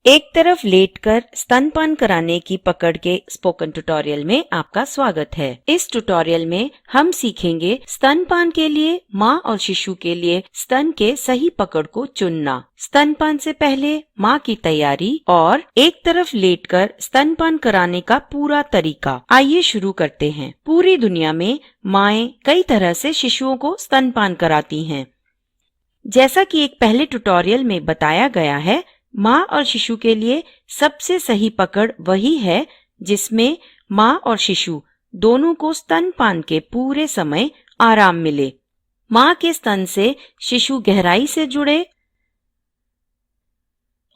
एक तरफ लेटकर स्तनपान कराने की पकड़ के स्पोकन ट्यूटोरियल में आपका स्वागत है। इस ट्यूटोरियल में हम सीखेंगे स्तनपान के लिए माँ और शिशु के लिए स्तन के सही पकड़ को चुनना, स्तनपान से पहले माँ की तैयारी और एक तरफ लेटकर स्तनपान कराने का पूरा तरीका। आइए शुरू करते हैं। पूरी दुनिया में माएँ कई तरह से शिशुओं को स्तनपान कराती हैं। जैसा कि एक पहले ट्यूटोरियल में बताया गया है, माँ और शिशु के लिए सबसे सही पकड़ वही है जिसमें माँ और शिशु दोनों को स्तनपान के पूरे समय आराम मिले। माँ के स्तन से शिशु गहराई से जुड़े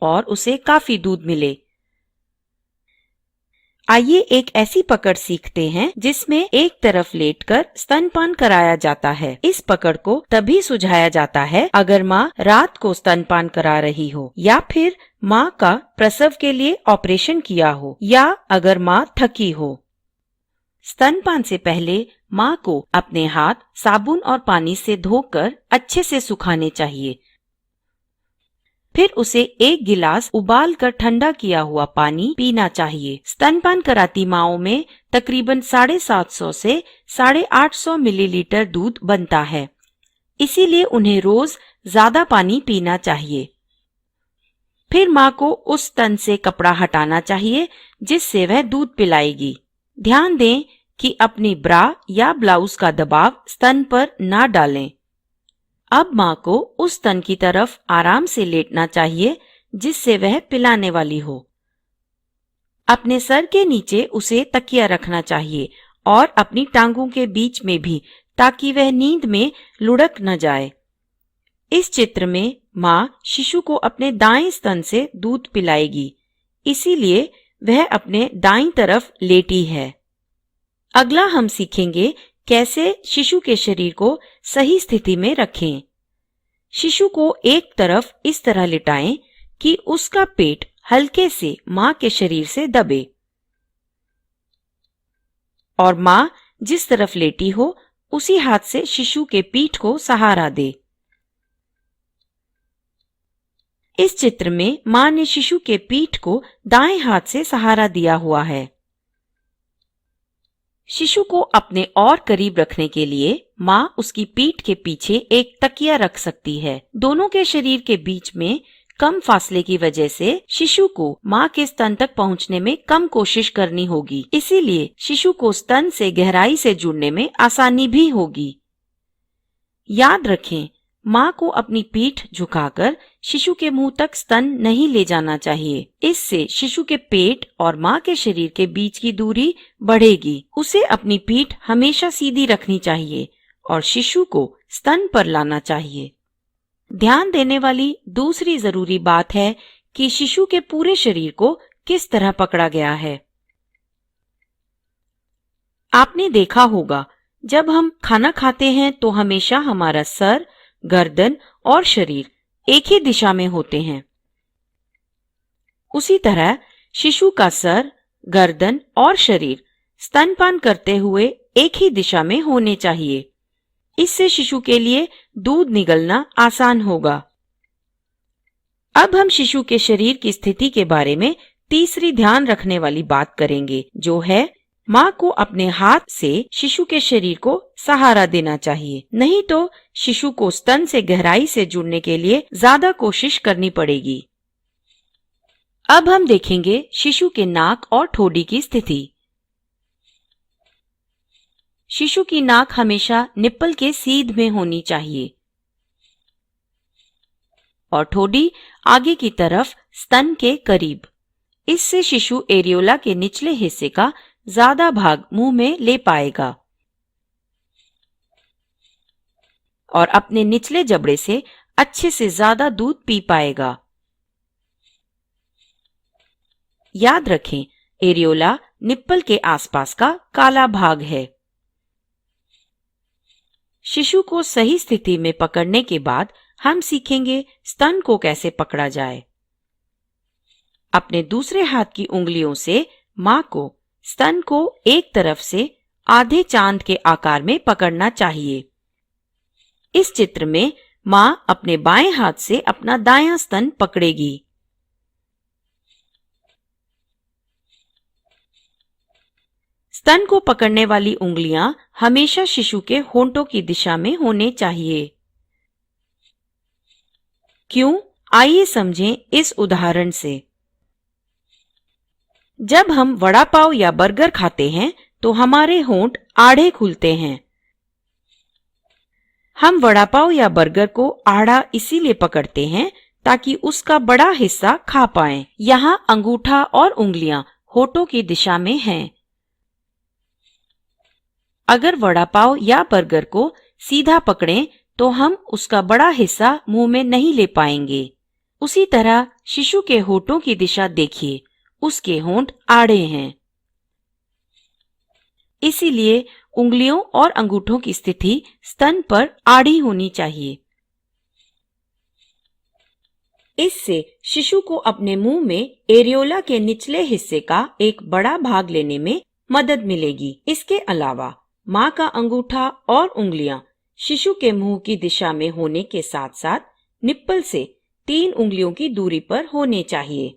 और उसे काफी दूध मिले। आइए एक ऐसी पकड़ सीखते हैं जिसमें एक तरफ लेटकर स्तनपान कराया जाता है। इस पकड़ को तभी सुझाया जाता है अगर माँ रात को स्तनपान करा रही हो, या फिर माँ का प्रसव के लिए ऑपरेशन किया हो, या अगर माँ थकी हो। स्तनपान से पहले माँ को अपने हाथ साबुन और पानी से धोकर अच्छे से सुखाने चाहिए। फिर उसे एक गिलास उबाल कर ठंडा किया हुआ पानी पीना चाहिए। स्तनपान कराती माओं में तकरीबन 750 से 850 मिलीलीटर दूध बनता है, इसीलिए उन्हें रोज ज्यादा पानी पीना चाहिए। फिर माँ को उस स्तन से कपड़ा हटाना चाहिए जिससे वह दूध पिलाएगी। ध्यान दें कि अपनी ब्रा या ब्लाउज का दबाव स्तन पर ना डालें। अब माँ को उस स्तन की तरफ आराम से लेटना चाहिए जिससे वह पिलाने वाली हो। अपने सर के नीचे उसे तकिया रखना चाहिए और अपनी टांगों के बीच में भी, ताकि वह नींद में लुढ़क न जाए। इस चित्र में माँ शिशु को अपने दाएं स्तन से दूध पिलाएगी, इसीलिए वह अपने दाईं तरफ लेटी है। अगला हम सीखेंगे कैसे शिशु के शरीर को सही स्थिति में रखें। शिशु को एक तरफ इस तरह लिटाएं कि उसका पेट हल्के से माँ के शरीर से दबे और माँ जिस तरफ लेटी हो उसी हाथ से शिशु के पीठ को सहारा दे। इस चित्र में माँ ने शिशु के पीठ को दाएं हाथ से सहारा दिया हुआ है। शिशु को अपने और करीब रखने के लिए माँ उसकी पीठ के पीछे एक तकिया रख सकती है। दोनों के शरीर के बीच में कम फासले की वजह से शिशु को माँ के स्तन तक पहुँचने में कम कोशिश करनी होगी, इसीलिए शिशु को स्तन से गहराई से जुड़ने में आसानी भी होगी। याद रखें, माँ को अपनी पीठ झुकाकर शिशु के मुंह तक स्तन नहीं ले जाना चाहिए। इससे शिशु के पेट और माँ के शरीर के बीच की दूरी बढ़ेगी। उसे अपनी पीठ हमेशा सीधी रखनी चाहिए और शिशु को स्तन पर लाना चाहिए। ध्यान देने वाली दूसरी जरूरी बात है कि शिशु के पूरे शरीर को किस तरह पकड़ा गया है। आपने देखा होगा, जब हम खाना खाते हैं तो हमेशा हमारा सर, गर्दन और शरीर एक ही दिशा में होते हैं। उसी तरह शिशु का सर, गर्दन और शरीर स्तनपान करते हुए एक ही दिशा में होने चाहिए। इससे शिशु के लिए दूध निगलना आसान होगा। अब हम शिशु के शरीर की स्थिति के बारे में तीसरी ध्यान रखने वाली बात करेंगे, जो है माँ को अपने हाथ से शिशु के शरीर को सहारा देना चाहिए, नहीं तो शिशु को स्तन से गहराई से जुड़ने के लिए ज्यादा कोशिश करनी पड़ेगी। अब हम देखेंगे शिशु के नाक और ठोड़ी की स्थिति। शिशु की नाक हमेशा निप्पल के सीध में होनी चाहिए और ठोड़ी आगे की तरफ स्तन के करीब। इससे शिशु एरियोला के निचले हिस्से का ज्यादा भाग मुंह में ले पाएगा और अपने निचले जबड़े से अच्छे से ज्यादा दूध पी पाएगा। याद रखें, एरियोला निप्पल के आसपास का काला भाग है। शिशु को सही स्थिति में पकड़ने के बाद हम सीखेंगे स्तन को कैसे पकड़ा जाए। अपने दूसरे हाथ की उंगलियों से माँ को स्तन को एक तरफ से आधे चांद के आकार में पकड़ना चाहिए। इस चित्र में माँ अपने बाएं हाथ से अपना दायां स्तन पकड़ेगी। स्तन को पकड़ने वाली उंगलियां हमेशा शिशु के होंठों की दिशा में होने चाहिए। क्यों? आइए समझें इस उदाहरण से। जब हम वड़ा पाव या बर्गर खाते हैं तो हमारे होंठ आड़े खुलते हैं। हम वड़ा पाव या बर्गर को आड़ा इसीलिए पकड़ते हैं ताकि उसका बड़ा हिस्सा खा पाएं। यहाँ अंगूठा और उंगलियां होठों की दिशा में हैं। अगर वड़ा पाव या बर्गर को सीधा पकड़ें तो हम उसका बड़ा हिस्सा मुंह में नहीं ले पाएंगे। उसी तरह शिशु के होठों की दिशा देखिए, उसके होंठ आड़े हैं। इसीलिए उंगलियों और अंगूठों की स्थिति स्तन पर आड़ी होनी चाहिए। इससे शिशु को अपने मुंह में एरियोला के निचले हिस्से का एक बड़ा भाग लेने में मदद मिलेगी। इसके अलावा मां का अंगूठा और उंगलियां शिशु के मुंह की दिशा में होने के साथ साथ निप्पल से 3 उंगलियों की दूरी पर होने चाहिए।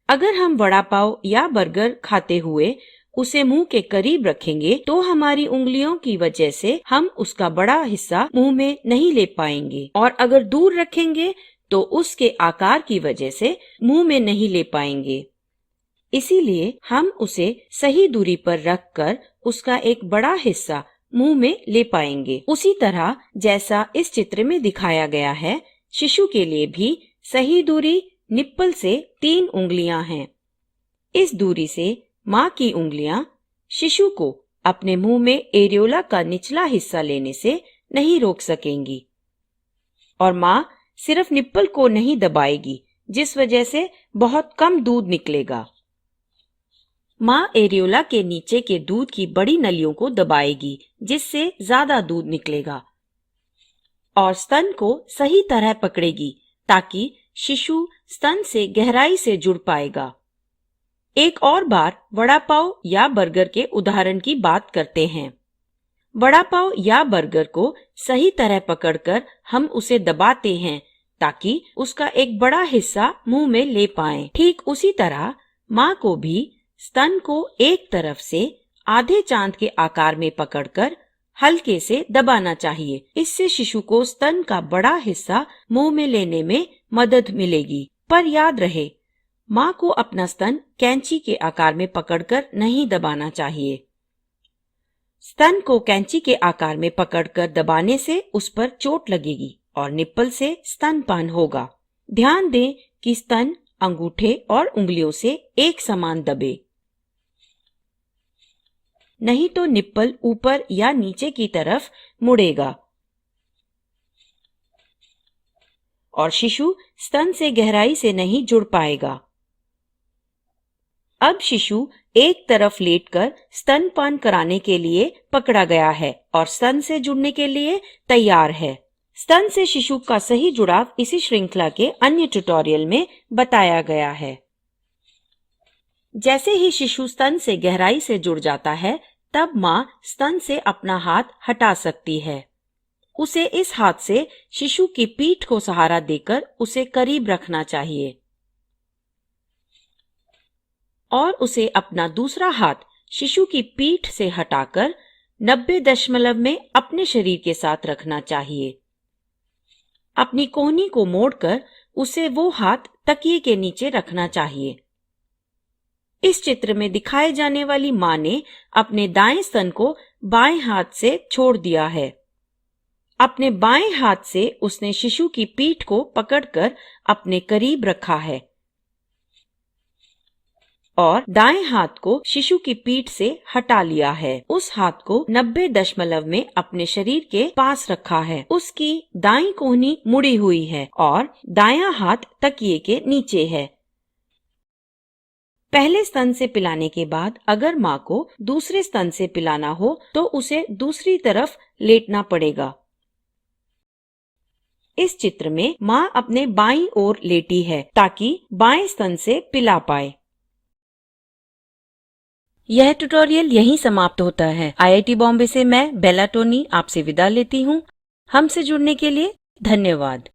अगर हम वड़ा पाव या बर्गर खाते हुए उसे मुंह के करीब रखेंगे तो हमारी उंगलियों की वजह से हम उसका बड़ा हिस्सा मुंह में नहीं ले पाएंगे, और अगर दूर रखेंगे तो उसके आकार की वजह से मुंह में नहीं ले पाएंगे। इसीलिए हम उसे सही दूरी पर रखकर उसका एक बड़ा हिस्सा मुंह में ले पाएंगे। उसी तरह जैसा इस चित्र में दिखाया गया है, शिशु के लिए भी सही दूरी निप्पल से 3 उंगलियां हैं। इस दूरी से मां की उंगलियां शिशु को अपने मुंह में एरियोला का निचला हिस्सा लेने से नहीं रोक सकेंगी, और मां सिर्फ निप्पल को नहीं दबाएगी, जिस वजह से बहुत कम दूध निकलेगा। मां एरियोला के नीचे के दूध की बड़ी नलियों को दबाएगी, जिससे ज्यादा दूध निकलेगा, और स्तन को सही तरह पकड़ेगी ताकि शिशु स्तन से गहराई से जुड़ पाएगा। एक और बार वड़ा पाव या बर्गर के उदाहरण की बात करते हैं। वड़ा पाव या बर्गर को सही तरह पकड़कर हम उसे दबाते हैं ताकि उसका एक बड़ा हिस्सा मुंह में ले पाएं। ठीक उसी तरह मां को भी स्तन को एक तरफ से आधे चांद के आकार में पकड़कर हल्के से दबाना चाहिए। इससे शिशु को स्तन का बड़ा हिस्सा मुंह में लेने में मदद मिलेगी। पर याद रहे, मां को अपना स्तन कैंची के आकार में पकड़कर नहीं दबाना चाहिए। स्तन को कैंची के आकार में पकड़कर दबाने से उस पर चोट लगेगी और निप्पल से स्तनपान होगा। ध्यान दें कि स्तन अंगूठे और उंगलियों से एक समान दबे, नहीं तो निप्पल ऊपर या नीचे की तरफ मुड़ेगा और शिशु स्तन से गहराई से नहीं जुड़ पाएगा। अब शिशु एक तरफ लेटकर स्तनपान कराने के लिए पकड़ा गया है और स्तन से जुड़ने के लिए तैयार है। स्तन से शिशु का सही जुड़ाव इसी श्रृंखला के अन्य ट्यूटोरियल में बताया गया है। जैसे ही शिशु स्तन से गहराई से जुड़ जाता है, तब मां स्तन से अपना हाथ हटा सकती है। उसे इस हाथ से शिशु की पीठ को सहारा देकर उसे करीब रखना चाहिए और उसे अपना दूसरा हाथ शिशु की पीठ से हटाकर 90 दशमलव में अपने शरीर के साथ रखना चाहिए। अपनी कोहनी को मोड़कर उसे वो हाथ तकिए के नीचे रखना चाहिए। इस चित्र में दिखाए जाने वाली मां ने अपने दाएं स्तन को बाएं हाथ से छोड़ दिया है। अपने बाएं हाथ से उसने शिशु की पीठ को पकड़कर अपने करीब रखा है और दाएं हाथ को शिशु की पीठ से हटा लिया है। उस हाथ को 90 दशमलव में अपने शरीर के पास रखा है। उसकी दाईं कोहनी मुड़ी हुई है और दायां हाथ तकिए के नीचे है। पहले स्तन से पिलाने के बाद अगर मां को दूसरे स्तन से पिलाना हो तो उसे दूसरी तरफ लेटना पड़ेगा। इस चित्र में मां अपने बाईं ओर लेटी है ताकि बाएं स्तन से पिला पाए। यह ट्यूटोरियल यहीं समाप्त होता है। IIT बॉम्बे से मैं बेला टोनी आपसे विदा लेती हूँ। हमसे जुड़ने के लिए धन्यवाद।